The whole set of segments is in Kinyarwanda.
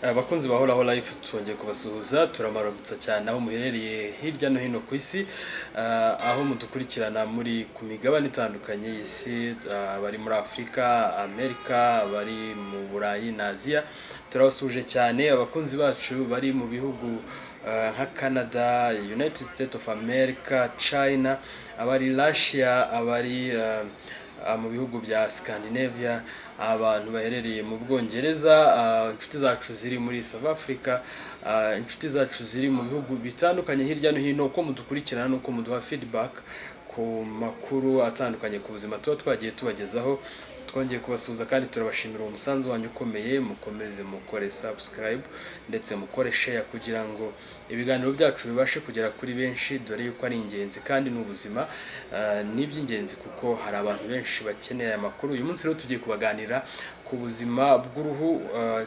Abakunzi bahoraho live twongeye kubasuhuza turamaramutsa cyane aho muherereye hirya no hino ku isi, aho mudukurikirana muri ku migabane itandukanye y'isi, bari muri Afrika, Amerika, bari mu Burayi na Aziya. Turabasuje cyane abakunzi bacu bari mu bihugu nka Canada, United States of America, China, abari Russia, abari mu bihugu bya Scandinavia, abantu baherereye mu Bwongereza, inshuti zacu ziri muri South Africa, inshuti zacu ziri mu bihugu bitandukanye hirya no hino. Uko mudukurikirana nuko muduha feedback ku makuru atandukanye ku buzima tuba twagiye tubagezaho. Twongeye kubasuhuza kandi turabashimira umusanzu wanyu ukomeye. Mukomeze mukore subscribe ndetse mukore share kugira ngo ibiganiro byacu bibashe kugera kuri benshi, dore yuko ari ingenzi kandi n'ubuzima n'iby'ingenzi kuko hari abantu benshi bakeneye aya makuru. Uyu munsi rero tugiye kubaganira ku buzima bw'uruhu,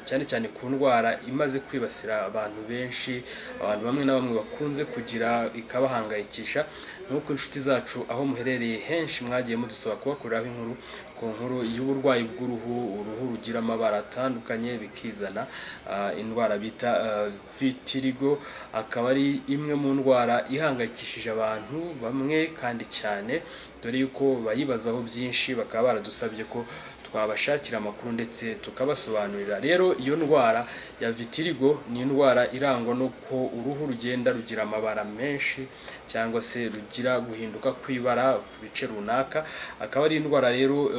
cyane cyane ku ndwara imaze kwibasira abantu benshi, abantu bamwe na bamwe bakunze kugira ikabahangayikisha. Nuko inshuti zacu aho muherereye henshi mwagiye mudusaba kubakoreraho inkuru ku nkuru y'uburwayi bw'uruhu, uruhu rugira amabara atandukanye bikizana indwara bita Vitiligo. Akaba ari imwe mu ndwara ihangayikishije abantu bamwe kandi cyane, dore yuko bayibazaho byinshi, bakaba baradusabye ko twabashakira amakuru ndetse tukabasobanurira. Rero iyo ndwara ya Vitiligo ni indwara irangwa no ko uruhu rugenda rugira amabara menshi cyangwa se rugira guhinduka kw'ibara ku bice runaka. Akaba ari indwara rero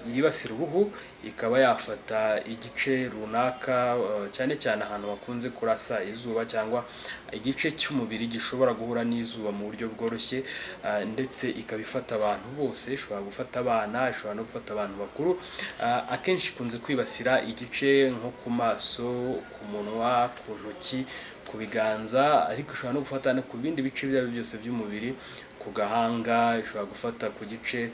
yibasira uruhu, ikaba yafata igice runaka, cyane cyane ahantu bakunze kurasa izuba cyangwa igice cy'umubiri gishobora guhura n'izuba mu buryo bworoshye, ndetse ikabifata abantu bose. Ishobora gufata abana, ishobora no gufata abantu bakuru. Akenshi ikunze kwibasira igice nko ku maso, ku munwa, ku ntoki, ku biganza, ariko ishobora no gufata no ku bindi bice byose by'umubiri, ku gahanga, ishobora gufata ku gice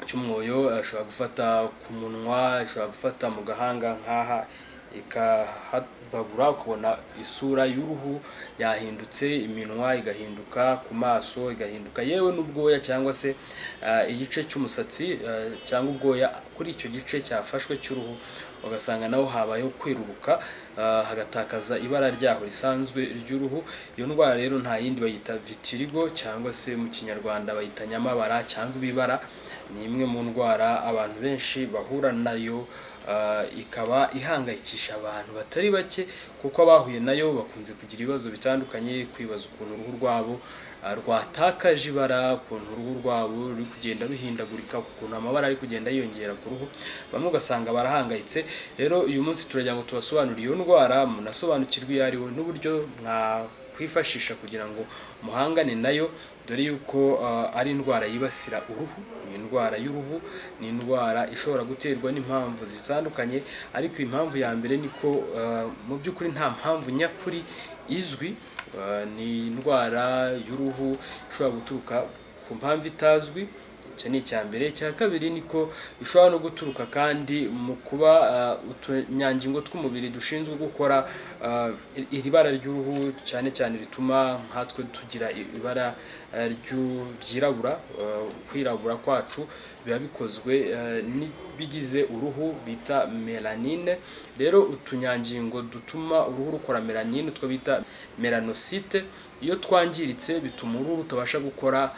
cy'umwoyo, ishobora gufata ku munwa, ishobora gufata mu gahanga nk'aha ikahababura, ukabona isura y'uruhu yahindutse, iminwa igahinduka, ku maso igahinduka, yewe n'ubwoya cyangwa se igice cy'umusatsi cyangwa ubwoya kuri icyo gice cyafashwe cy'uruhu ugasanga naho habayeho kwiruruka, hagatakaza ibara ryaho risanzwe ry'uruhu. Iyo ndwara rero nta yindi bayita Vitiligo, cyangwa se mu kinyarwanda bayita nyamabara cyangwa ibibara. Ni imwe mu ndwara abantu benshi bahura nayo, ikaba ihangayikisha abantu batari bake kuko abahuye nayo bakunze kugira ibibazo bitandukanye, kwibaza ukuntu uruhu rwabo rwatakaje ibara, ukuntu uruhu rwabo ruri kugenda ruhindagurika, ukuntu amabara ari kugenda yiyongera ku ruhu, bamwe ugasanga barahangayitse. Rero uyu munsi turagira ngo tubasobanurire iyo ndwara, munasobanukirwe iyo ariho n'uburyo kwifashisha kugira ngo muhangane nayo, dore yuko ari indwara yibasira uruhu. Ni indwara y'uruhu, ni indwara ishobora guterwa n'impamvu zitandukanye, ariko impamvu ya mbere niko mu by'ukuri nta mpamvu nyakuri izwi. Ni indwara y'uruhu ishobora guturuka ku mpamvu itazwi, icyo ni icya mbere. Icya kabiri niko bishobora no guturuka kandi mu kuba utunyangingo tw'umubiri dushinzwe gukora iri bara ry'uruhu, cyane cyane rituma nkatwe tugira ibara ryirabura. Kwirabura kwacu biba bikozwe n'ibigize uruhu bita melanine. Rero utunyangingo dutuma uruhu rukora melanine two bita melanocyte, iyo twangiritse bituma uruhu rutabasha gukora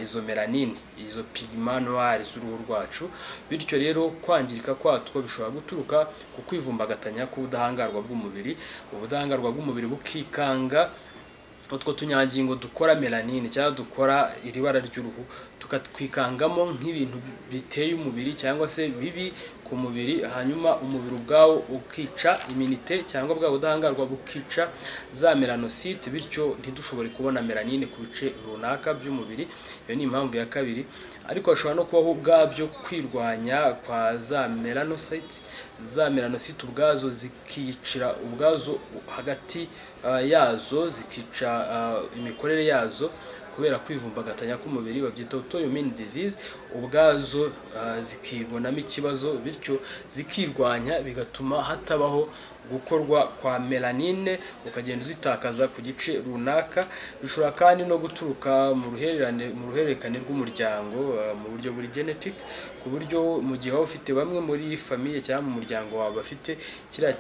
izo melanine, izo pigment noire z'uruhu rwacu. Bityo rero kwangirika kwatwo bishobora guturuka ku kwivumbagatanya k'ubudahangarwa bw'umubiri, ubudahangarwa bw'umubiri bukikanga utwo tunyangingo dukora melanine cyangwa dukora iri bara ry'uruhu, tukatwikangamo nk'ibintu biteye umubiri cyangwa se bibi ku mubiri, hanyuma umubiri ubwawo ukica immunite cyangwa bwa budahangarwa bukica za melanocyte, bityo ntidushobore kubona melanine ku bice runaka by'umubiri. Iyo ni impamvu ya kabiri. Ariko hashobora no kubaho ubwabyo kwirwanya kwa za melanocyte. Za melanocyte ubwazo zikicira ubwazo hagati yazo, zikica imikorere yazo, kubera kwivumbagatanya k'umubiri, babyita autoimmune disease, ubwazo zikibonamo ikibazo bityo zikirwanya, bigatuma hatabaho gukorwa kwa melanine, ukagenda uzitakaza ku gice runaka. Bishobora kandi no guturuka mu ruhererekane rw'umuryango mu buryo buri genetic, ku buryo mu gihe waba ufite bamwe muri famiye cyangwa mu muryango wawe bafite kiriya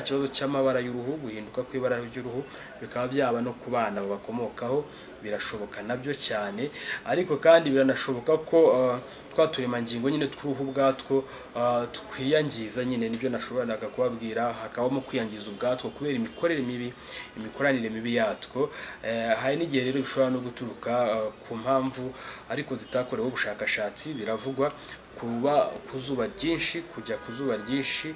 kibazo cy'amabara y'uruhu, guhinduka kw'ibara ry'uruhu, bikaba byaba no ku bana babakomokaho, birashoboka nabyo cyane. Ariko kandi biranashoboka ko twaturemangingo nyine tw'uruhu ubwatwo twiyangiza, nyine nibyo nashoboraga kubabwira, hakabamo kwiyangiza ubwatwo kubera imikoranire mibi yatwo. Hari n'igihe rero bishobora no guturuka ku mpamvu ariko zitakoreweho ubushakashatsi. Biravugwa kuba ku zuba ryinshi, kujya ku zuba ryinshi,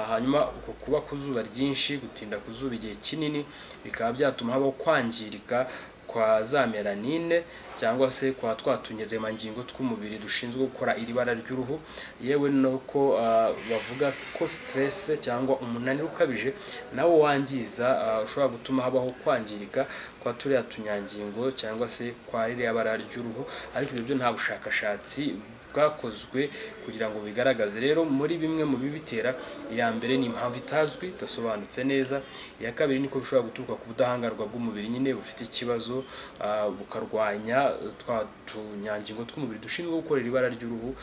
hanyuma kuba ku zuba ryinshi, gutinda ku zuba igihe kinini, bikaba byatuma habaho kwangirika kwa za melanine cyangwa se kwa twaturemangingo tw'umubiri dushinzwe gukora iri bara ry'uruhu. Yewe nuko bavuga ko stress cyangwa umunaniro ukabije nawo wangiza, ushobora gutuma habaho kwangirika kwa turiya tunyangingo cyangwa se kwa ririya bara ry'uruhu, ariko ibyo nta bushakashatsi bwakozwe kugira ngo bigaragaze. Rero muri bimwe mu bibitera, iya mbere ni impamvu itazwi, idasobanutse neza. Iya kabiri niko bishobora guturuka ku budahangarwa bw'umubiri nyine bufite ikibazo, bukarwanya twa tunyangingo tw'umubiri dushinzwe gukora ibara ry'uruhu,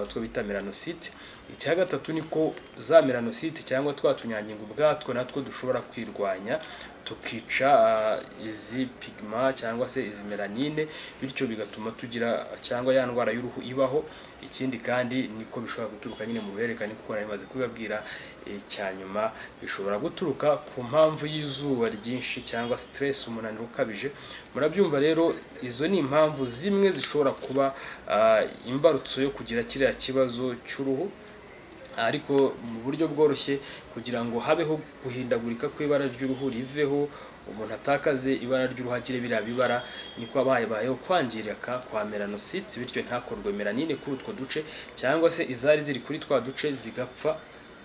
two bita melanocyte. Icya gatatu niko za melanocyte cyangwa twa tunyangingo ubwatwo natwo dushobora kwirwanya, tukica izi pigma cyangwa se izi melanine, bityo bigatuma tugira cyangwa ya ndwara y'uruhu ibaho. Ikindi kandi niko bishobora guturuka nyine mu ruhererekane, kuko narimaze kubabwira icyanyuma, bishobora guturuka ku mpamvu y'izuba ryinshi cyangwa stress, umunaniro ukabije. Murabyumva rero, izo ni impamvu zimwe zishobora kuba imbarutso yo kugira kiriya kibazo cy'uruhu. Ariko mu buryo bworoshye, kugira ngo habeho guhindagurika kw'ibara ry'uruhu riveho, umuntu atakaze ibara ry'uruhu, agire biriya bibara, niko habayeho kwangirika kwa melanocytes, bityo ntakorwe melanine kuri utwo duce, cyangwa se izari ziri kuri twa duce zigapfa.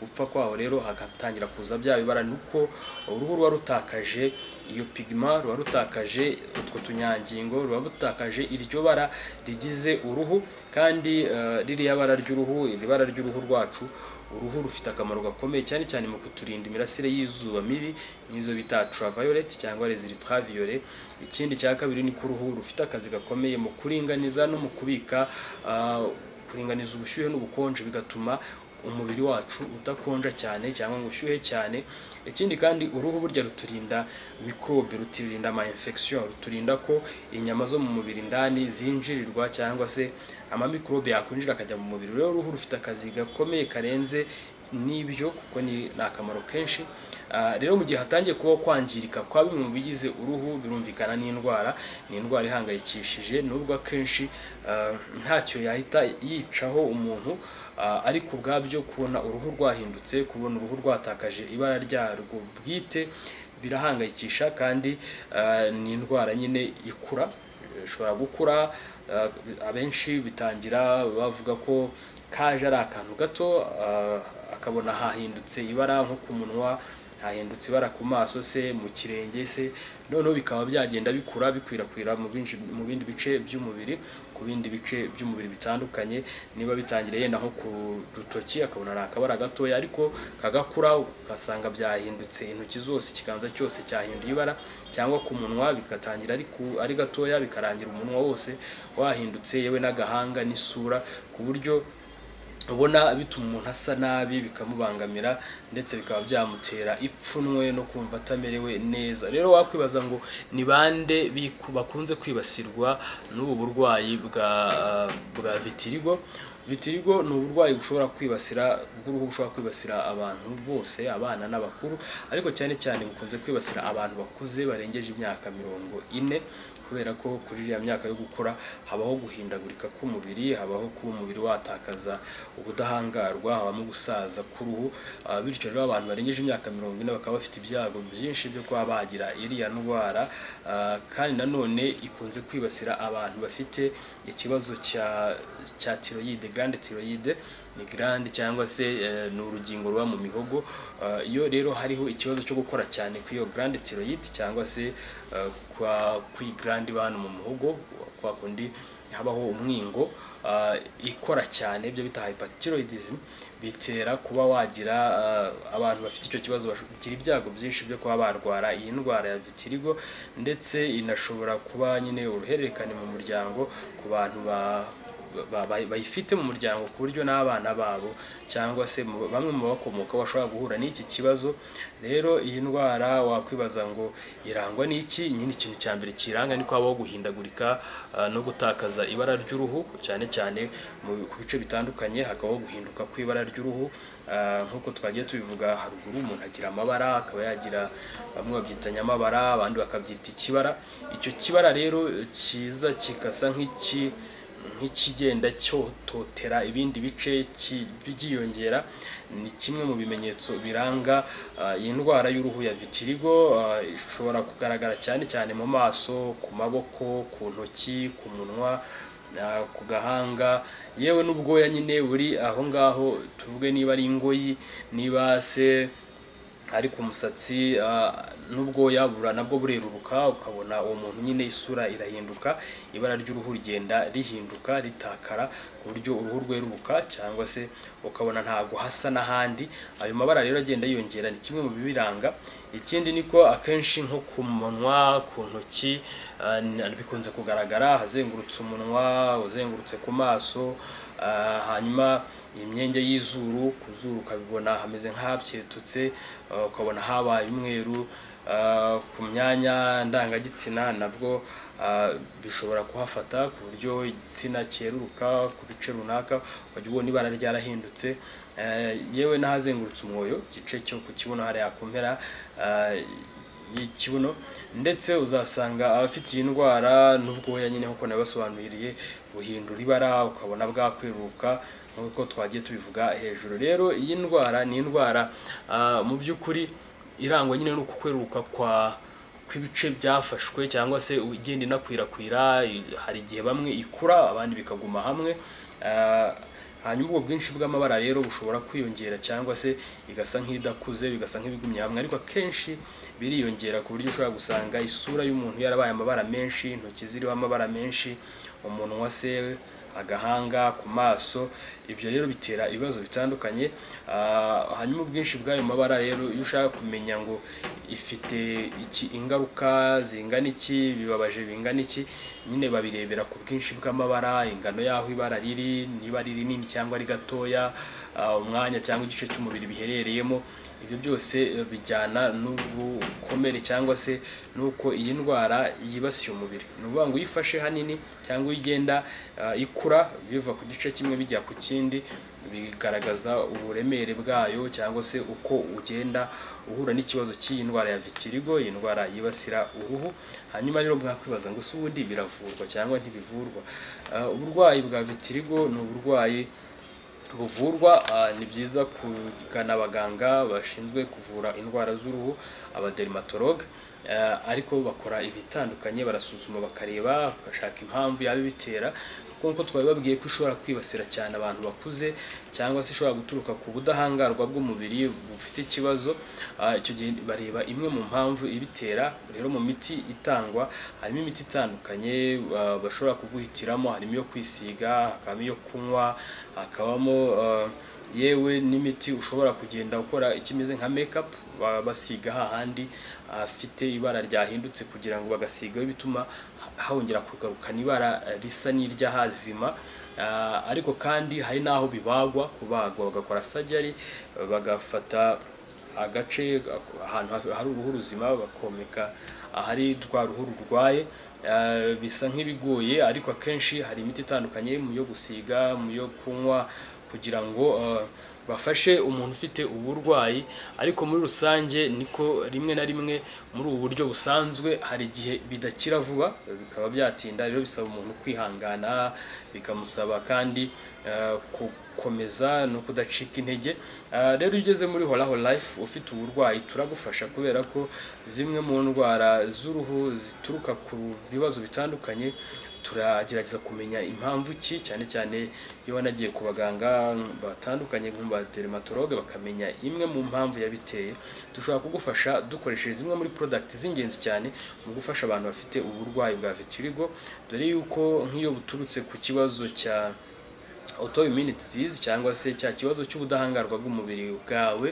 Gupfa kwaho rero hagatangira kuza bya bibara, nuko uruhu ruba rutakaje iyo pigma, ruba rutakaje utwo tunyangingo, ruba rutakaje iryo bara rigize uruhu. Kandi ririya bara ry'uruhu, iri bara ry'uruhu rwacu, uruhu rufite akamaro gakomeye cyane cyane mu kuturinda imirasire y'izuba mibi, nizo bita ultraviolet cyangwa les ultraviolets. Ikindi cya kabiri ni ko uruhu rufite akazi gakomeye mu kuringaniza no mu kubika, kuringaniza ubushyuhe n'ubukonje, bigatuma umubiri wacu udakonja cyane cyangwa ngo ushyuhe cyane. Ikindi kandi uruhu burya ruturinda microbe, ruturinda ama infection, ruturinda ko inyama zo mu mubiri ndani zinjirirwa cyangwa se ama microbe yakwinjira akajya mu mubiri. Rero uruhu rufite akazi gakomeye karenze n'ibyo, kuko ni akamaro kenshi. Rero mu gihe hatangiye kubaho kwangirika kwa bimwe mu bigize uruhu, birumvikana n'indwara. Ni indwara ihangayikishije, nubwo akenshi ntacyo yahita yicaho umuntu, ariko ubwabyo kubona uruhu rwahindutse, kubona uruhu rwatakaje ibara ryarwo bwite, birahangayikisha. kandi ni indwara nyine ikura, ishobora gukura. Abenshi bitangira bavuga ko kaje ari akantu gato, akabona hahindutse ibara nko ku munwa, hahindutse ibara ku maso se, mu kirenge se, noneho bikaba byagenda bikura bikwirakwira mu bindi bice by'umubiri, ku bindi bice by'umubiri bitandukanye. Niba bitangire yenda nko ku rutoki, akabona ari akabara gatoya, ariko kagakura ugasanga byahindutse intoki zose, ikiganza cyose cyahinduye ibara, cyangwa ku munwa bikatangira ari gatoya, bikarangira umunwa wose wahindutse, yewe n'agahanga n'isura, ku buryo ubona bituma umuntu asa nabi, bikamubangamira, ndetse bikaba byamutera ipfunwe no kumva atamerewe neza. Rero wakwibaza ngo ni bande bakunze kwibasirwa n'ubu burwayi bwa vitiligo. Vitiligo ni uburwayi bushobora kwibasira bw'uruhu, bushobora kwibasira abantu bose, abana n'abakuru, ariko cyane cyane bukunze kwibasira abantu bakuze barengeje imyaka 40, kubera ko kuri iriya myaka yo gukura habaho guhindagurika k'umubiri, habaho kuba umubiri watakaza ubudahangarwa, habamo gusaza k'uruhu. Bityo rero abantu barengeje imyaka 40 bakaba bafite ibyago byinshi byo kuba bagira iriya ndwara. Kandi nanone ikunze kwibasira abantu bafite ikibazo cya thyroid glande thyroide, ni glande cyangwa se ni urugingo ruba mu mihogo. Iyo rero hariho ikibazo cyo gukora cyane ku iyo glande thyroide cyangwa se kwa glande hano mu muhogo, kwa kundi habaho umwingo ikora cyane, ibyo bita hyperthyroidism, bitera kuba wagira abantu bafite icyo kibazo bagira ibyago byinshi byo kuba barwara iyi ndwara ya vitiligo, ndetse inashobora kuba nyine uruhererekane mu muryango ku bantu bayifite mu muryango, ku buryo n'abana babo cyangwa se bamwe mu bakomoka bashobora guhura n'iki kibazo. Rero iyi ndwara wakwibaza ngo irangwa n'iki? Nyine ikintu cya mbere kiranga niko habaho guhindagurika no gutakaza ibara ry'uruhu, cyane cyane ku bice bitandukanye hakabaho guhinduka kw'ibara ry'uruhu. Nk'uko twagiye tubivuga haruguru, umuntu agira amabara, akaba yagira, bamwe babyita nyamabara, abandi bakabyita ikibara. Icyo kibara rero kiza kigasa nk'ikigenda cyototera ibindi bice byiyongera, ni kimwe mu bimenyetso biranga iyi ndwara y'uruhu ya vitiligo. Ishobora kugaragara cyane cyane mu maso, ku maboko, ku ntoki, ku munwa, ku gahanga, yewe n'ubwoya nyine buri aho ngaho, tuvuge niba ari ingoyi, niba se ari ku musatsi, n'ubwoya nabwo bureruruka, ukabona uwo muntu nyine isura irahinduka, ibara ry'uruhu rigenda rihinduka, ritakara ku buryo uruhu rweruruka, cyangwa se ukabona ntabwo hasa n'ahandi. Ayo mabara rero agenda yiyongera, ni kimwe mu bibiranga. Ikindi niko akenshi nko ku munwa, ku ntoki, bikunze kugaragara hazengurutse umunwa, uzengurutse ku maso, hanyuma imyenge y'izuru, ku zuru ukabibona hameze nk'ahabyetutse, ukabona habaye umweru. Ku myanya ndangagitsina nabwo bishobora kuhafata ku buryo igitsina cyeruruka ku bice runaka, ukajya ubona ibara ryarahindutse, yewe n'ahazengurutse umwoyo, igice cyo ku kibuno hariya ku mpera y'ikibuno. Ndetse uzasanga abafite iyi ndwara n'ubwoya nyine nk'uko nabasobanuriye buhindura ibara, ukabona bwakweruka nk'uko twagiye tubivuga hejuru. Rero iyi ndwara ni indwara mu by'ukuri irangwa nyine no kukweruka kw'ibice byafashwe, cyangwa se igenda inakwirakwira. Hari igihe bamwe ikura, abandi bikaguma hamwe. Hanyuma ubwo bwinshi bw'amabara rero bushobora kwiyongera, cyangwa se igasa nk'idakuze, bigasa nk'ibigumye hamwe, ariko akenshi biriyongera ku buryo ushobora gusanga isura y'umuntu yarabaye amabara menshi, intoki ziriho amabara menshi, umunwa se, agahanga, ku maso. Ibyo rero bitera ibibazo bitandukanye. Hanyuma ubwinshi bw'ayo mabara rero, iyo ushaka kumenya ngo ifite ingaruka zingana iki, bibabaje bingana iki, nyine babirebera ku bwinshi bw'amabara, ingano yaho ibara riri, niba ari rinini cyangwa ari gatoya, umwanya cyangwa igice cy'umubiri biherereyemo. Ibyo byose bijyana n'ubukomere cyangwa se nuko iyi ndwara yibasiye umubiri. Ni ukuvuga ngo uyifashe hanini cyangwa igenda ikura biva ku gice kimwe bijya ku kindi, bigaragaza uburemere bwayo, cyangwa se uko ugenda uhura n'ikibazo cy'iyi ndwara ya vitiligo, iyi ndwara yibasira uruhu. Hanyuma rero mwakwibaza ngo se ubundi biravurwa cyangwa ntibivurwa? Uburwayi bwa vitiligo ni uburwayi buvurwa. Ni byiza kugana abaganga bashinzwe kuvura indwara z'uruhu, abadermatologue, ariko bakora ibitandukanye, barasuzuma bakareba, bagashaka impamvu yaba ibitera, kuko twabibabwiye ko ishobora kwibasira cyane abantu bakuze, cyangwa se ishobora guturuka ku budahangarwa bw'umubiri bufite ikibazo. Icyo gihe bareba imwe mu mpamvu ibitera. Rero mu miti itangwa harimo imiti itandukanye bashobora kuguhitiramo, harimo iyo kwisiga, hakabamo iyo kunywa, hakabamo yewe n'imiti ushobora kugenda ukora ikimeze nka makeup, basiga hahandi afite ibara ryahindutse, kugira ngo bagasigaho bituma hongera kugarukana ibara risa n'iry'ahazima. Ariko kandi hari naho kubagwa bagakora surgery, bagafata agace ahantu hari uruhu ruzima bakomeka ahari rwa ruhu rurwaye. Bisa nk'ibigoye, ariko akenshi hari imiti itandukanye, mu yo gusiga, mu yo kunywa, kugira ngo bafashe umuntu ufite uburwayi. Ariko muri rusange niko rimwe na rimwe muri ubu buryo busanzwe hari igihe bidakira vuba, bikaba byatinda. Rero bisaba umuntu kwihangana, bikamusaba kandi gukomeza no kudacika intege. Rero ugeze muri Horaho Life ufite uburwayi turagufasha, kubera ko zimwe mu ndwara z'uruhu zituruka ku bibazo bitandukanye turagerageza kumenya impamvu ki, cyane cyane iyo wanagiye ku baganga batandukanye nk'aba dermatologue bakamenya imwe mu mpamvu yabiteye. Dushobora kugufasha dukoresheje zimwe muri product z'ingenzi cyane mu gufasha abantu bafite uburwayi bwa vitiligo, dore yuko nk'iyo buturutse ku kibazo cya autoimmune disease cyangwa se cya kibazo cy'ubudahangarwa bw'umubiri bwawe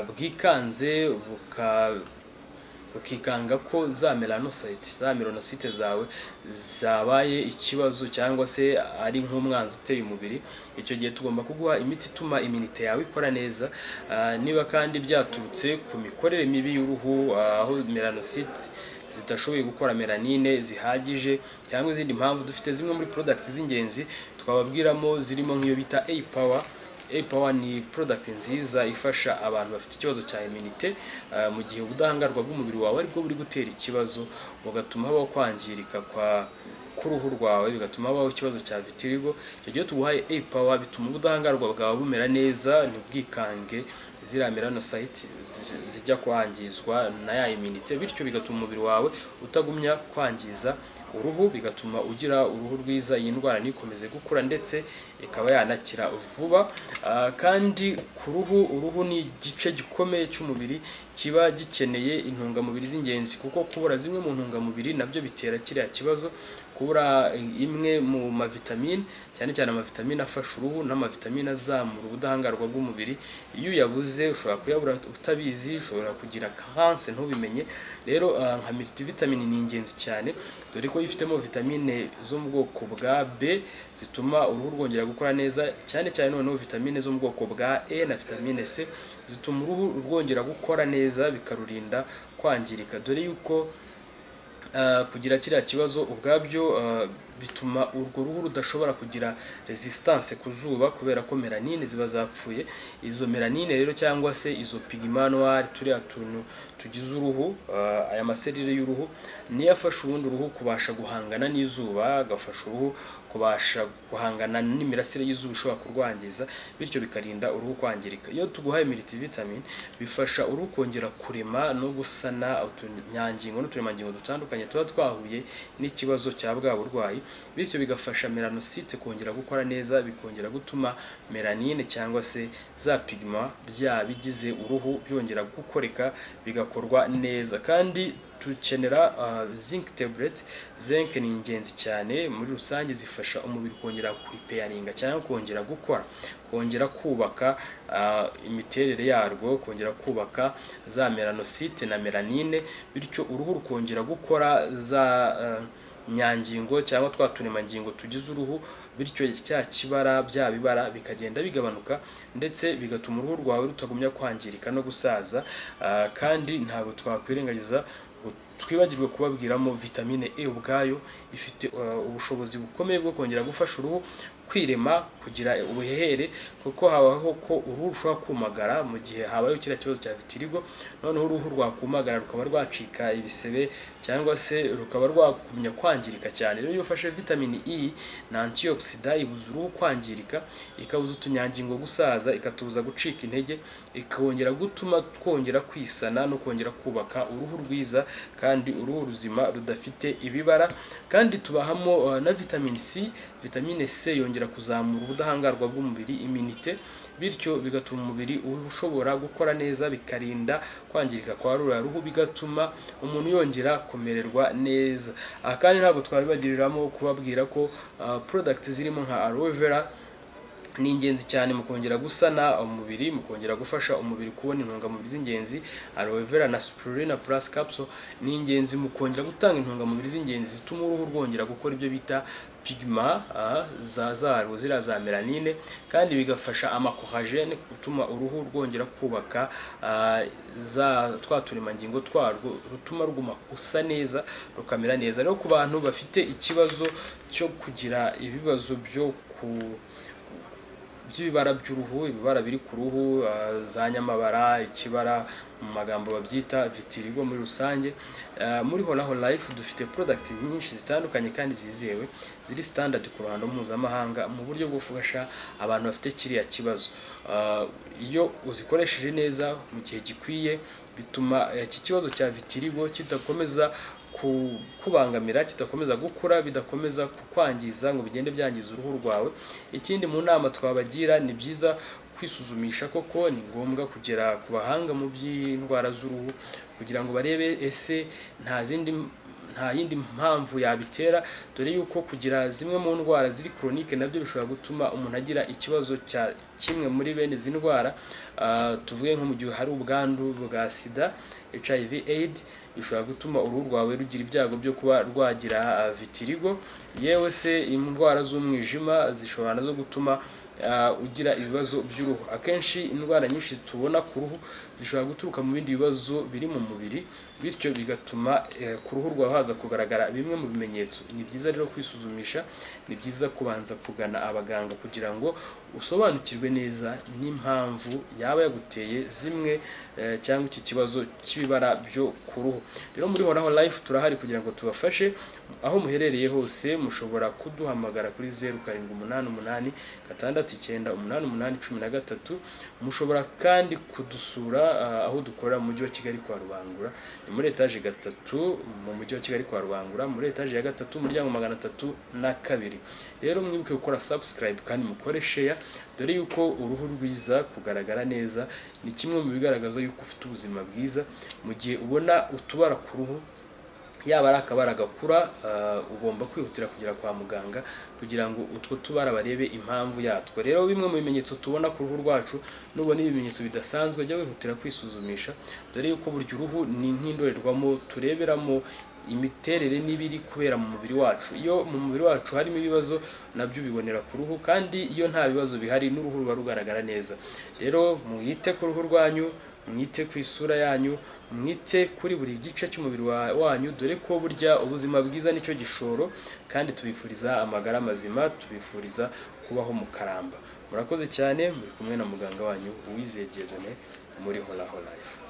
bwikanze ukikanga ko za melanocyte zawe zabaye ikibazo cyangwa se ari nk'umwanzi uteye umubiri. Icyo gihe tugomba kuguha imiti ituma immunity yawe ikora neza. Niba kandi byaturutse ku mikorere mibi y'uruhu, aho melanocyte zitashoboye gukora melanine zihagije cyangwa izindi mpamvu, dufite zimwe muri product z'ingenzi twababwiramo zirimo nk'iyo bita A-Power ni product nziza ifasha abantu bafite ikibazo cya immunity mu gihe ubudahangarwa bw'umubiri wawe aribwo buri gutera ikibazo, bugatuma habaho kwangirika k'uruhu rwawe, bigatuma habaho ikibazo cya vitiligo. Icyo gihe tuguhaye A-Power bituma ubudahangarwa bwawe bumera neza, ntibwikange ziriya melanocyte zijya kwangizwa na ya immunity, bityo bigatuma umubiri wawe utagumya kwangiza uruhu, bigatuma ugira uruhu rwiza, iyi ndwara ntikomeze gukura ndetse ikaba yanakira vuba. Kandi ku uruhu ni igice gikomeye cy'umubiri kiba gikeneye intungamubiri z'ingenzi, kuko kubura zimwe mu ntungamubiri nabyo bitera kiriya kibazo. Kubura imwe mu mavitamine, cyane cyane amavitamine afasha uruhu n'amavitamine azamura ubudahangarwa bw'umubiri, iyo uyabuze ushobora kuyabura utabizi, ushobora kugira carence ntubimenye. Rero nka multivitamin ni ingenzi cyane, dore ko ifitemo vitamine zo mu bwoko bwa B zituma uruhu rwongera gukora neza, cyane cyane noneho vitamine zo mu bwoko bwa E na vitamine C zituma uruhu rwongera gukora neza bikarurinda kwangirika, dore yuko kugira kiriya kibazo ubwabyo bituma urwo ruhu rudashobora kugira resistance ku zuba kubera ko melanine ziba zapfuye. Izo melanine rero cyangwa se izo pigment noir, turiya tuntu tugize uruhu, aya maserire y'uruhu niyo afasha ubundi uruhu kubasha guhangana n'izuba, agafasha uruhu kubasha guhangana n'imirasire y'izuba ishobora kurwangiza, bityo bikarinda uruhu kwangirika. Iyo tuguhaye multivitamin bifasha uruhu kongera kurema no gusana utunyangingo n'uturemangingo dutandukanye tuba twahuye n'ikibazo cya bwa burwayi, bityo bigafasha melanocyte kongera gukora neza, bikongera gutuma melanine cyangwa se za pigment bigize uruhu byongera gukoreka bigakorwa neza. Kandi tukenera zinc tablet. Zinc ni ingenzi cyane muri rusange, zifasha umubiri kongera kurepairinga cyangwa kongera gukora, kongera kubaka imiterere yarwo, kongera kubaka za melanocyte na melanine, bityo uruhu rukongera gukora za nyangingo cyangwa twa turemangingo tugize uruhu, bityo cya kibara bya bibara bikagenda bigabanuka ndetse bigatuma uruhu rwawe rutagumya kwangirika no gusaza. Kandi ntabwo twakwirengagiza twibagirwe kubabwiramo vitamine E ubwayo ifite ubushobozi bukomeye bwo kongera gufasha uruhu kwirema, kugira ubuhehere, kuko habaho ko uruhu rushobora kumagara mu gihe habaye kiriya kibazo cya vitiligo, noneho uruhu rwakumagara rukaba rwacika ibisebe cyangwa se rukaba rwakumya kwangirika cyane. Rero iyo ufashe vitamine E na antioxidant ibuza uruhu kwangirika, ikabuza utunyangingo gusaza, ikatubuza gucika intege, ikongera gutuma twongera kwisana no kongera kubaka uruhu rwiza kandi uruhu ruzima rudafite ibibara. Kandi tubahamo na vitamine C. Vitamine C yongera kuzamura ubudahangarwa bw'umubiri, immunity, bityo bigatuma umubiri ushobora gukora neza, bikarinda kwangirika kwa ruhu, bigatuma umuntu yongera kumererwa neza. Kandi ntabwo twabibagiriramo kubabwira ko product zirimo nka aloe vera ni ingenzi cyane mu kongera gusana umubiri, mu kongera gufasha umubiri kubona intungamubiri z'ingenzi. Aloe vera na spirulina plus capsule ni ingenzi mu kongera gutanga intungamubiri z'ingenzi zituma uruhu rwongera gukora ibyo bita pigment zarwo zira za melanine, kandi bigafasha amacollagene gutuma uruhu rwongera kubaka za twaturemangingo twarwo, rutuma ruguma usa neza, rukamera neza. Rero ku bantu bafite ikibazo cyo kugira ibibazo byo by'ibibara by'uruhu, ibibara biri ku ruhu, za nyamabara, ikibara mu magambo babyita vitiligo muri rusange, muri Horaho Life dufite product nyinshi zitandukanye kandi zizewe, ziri standard ku ruhando mpuzamahanga mu buryo bwo gufasha abantu bafite kiriya kibazo. Iyo uzikoresheje neza mu gihe gikwiye bituma iki kibazo cya vitiligo kidakomeza kubangamira, kidakomeza gukura, bidakomeza kukwangiza ngo bigende byangiza uruhu rwawe. Ikindi mu nama twabagira, ni byiza kwisuzumisha koko. Ni ngombwa kugera ku bahanga mu by'indwara z'uruhu kugira ngo barebe ese nta yindi mpamvu yabitera, dore yuko kugira zimwe mu ndwara ziri chronique nabyo bishobora gutuma umuntu agira ikibazo cya kimwe muri bene izi ndwara. Tuvuge nko mu gihe hari ubwandu bwa sida, HIV AIDS, bishobora gutuma uruhu rwawe rugira ibyago byo kuba rwagira vitiligo. Yewe se indwara z'umwijima zishobora nazo gutuma ugira ibibazo by'uruhu. Akenshi indwara nyinshi tubona ku ruhu zishobora guturuka mu bindi bibazo biri mu mubiri, bityo bigatuma ku ruhu rwawe haza kugaragara bimwe mu bimenyetso. Ni byiza rero kwisuzumisha, ni byiza kubanza kugana abaganga kugira ngo usobanukirwe neza n'impamvu yaba yaguteye zimwe cyangwa iki kibazo cy'ibibara byo ku ruhu. Rero muri Horaho Life turahari kugira ngo tubafashe. Aho muherereye hose mushobora kuduhamagara kuri 0788 698813. Mushobora kandi kudusura aho dukorera mu mujyi wa Kigali kwa Rubangura, ni muri etage 3 mu mujyi wa Kigali kwa Rubangura, muri etage ya 3 umuryango 302. Rero mwibuke gukora subscribe kandi mukore share, dore yuko uruhu rwiza, kugaragara neza, ni kimwe mu bigaragaza yuko ufite ubuzima bwiza. Mu gihe ubona utubara ku ruhu, yaba ari akabara gakura, ugomba kwihutira kugera kwa muganga kugira ngo utwo tubara barebe impamvu yatwo. Rero bimwe mu bimenyetso tubona ku ruhu rwacu, nubona ibimenyetso bidasanzwe, jya wihutira kwisuzumisha, dore yuko burya uruhu ni nk'indorerwamo tureberamo imiterere n'ibiri kubera mu mubiri wacu. Iyo mu mubiri wacu harimo ibibazo, nabyo bibonera ku ruhu, kandi iyo nta bibazo bihari n'uruhu ruba rugaragara neza. Rero mwite ku ruhu rwanyu, mwite ku isura yanyu, mwite kuri buri gice cy'umubiri wanyu, dore ko burya ubuzima bwiza nicyo gishoro, kandi tubifuriza amagara mazima, tubifuriza kubaho mu karamba. Murakoze cyane, muri kumwe na muganga wanyu Uwizeye Dore muri Horaho Life.